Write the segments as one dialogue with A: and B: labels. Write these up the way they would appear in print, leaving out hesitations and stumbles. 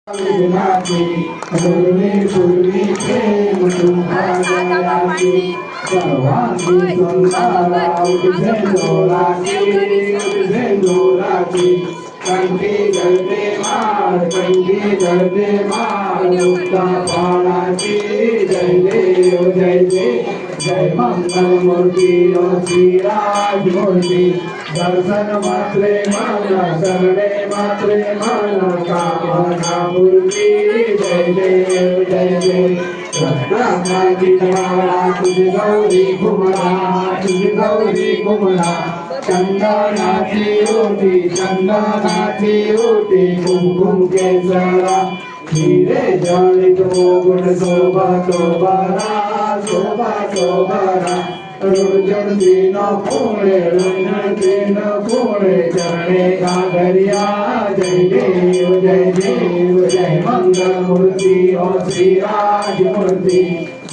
A: विघ्नाची पूर्वी पूर्वी प्रेम तुम्हारायाची सर्वांगी सुंदरा उठे जोराची कंठी गळते माळ मुक्ता पाळाची जय देव जय जय जय मंगल मूर्ती श्रीराज मूर्ती दर्शन मात्रे माना शरणे मात्रे माना कामना मूर्ती जय देव जय जय रत्नाची माळा तुझी गौरी घुमरा चंदनाची ओटी कुमकुम केसरा हिरे जळित मोगुण शोभा रुजतीन कोणे चरणे घागरिया जय देव जय मंगल मूर्ती श्रीराज मूर्ती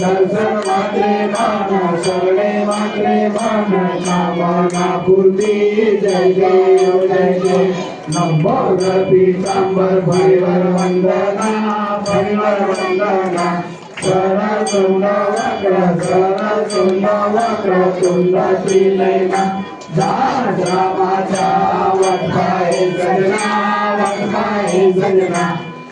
A: दर्शन मात्रे माना शरणे मात्रे माना कामना पूर्ती जय देव जय नंबर पीतांबर परिवर वंदना शरण वक्र तुंडाची नैना रामाच्या वटपाये सजना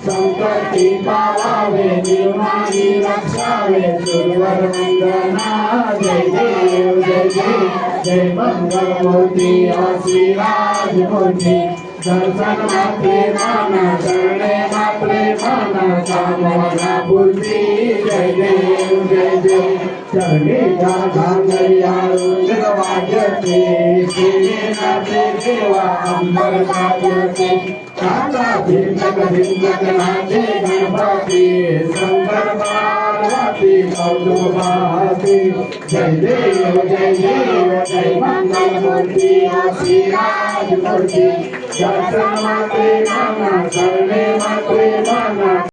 A: संकटी पावावे निर्माणी रक्षावे सुरवर वंदना जय देव जय मंगल मूर्ती श्रीराज मूर्ती दर्शन मात्रे माना शरणे मात्रे माना कामना पूर्ती जय देव चरणी घागरिया रुद्र वाजते नाचे देवा अंबर वाजते काका भिंडक नाचे गणपती शंकर पार्वती कौतुभाती जय देव जय मंगल मूर्ती श्रीराज मूर्ती दर्शन मात्रे माना शरणे मात्रे माना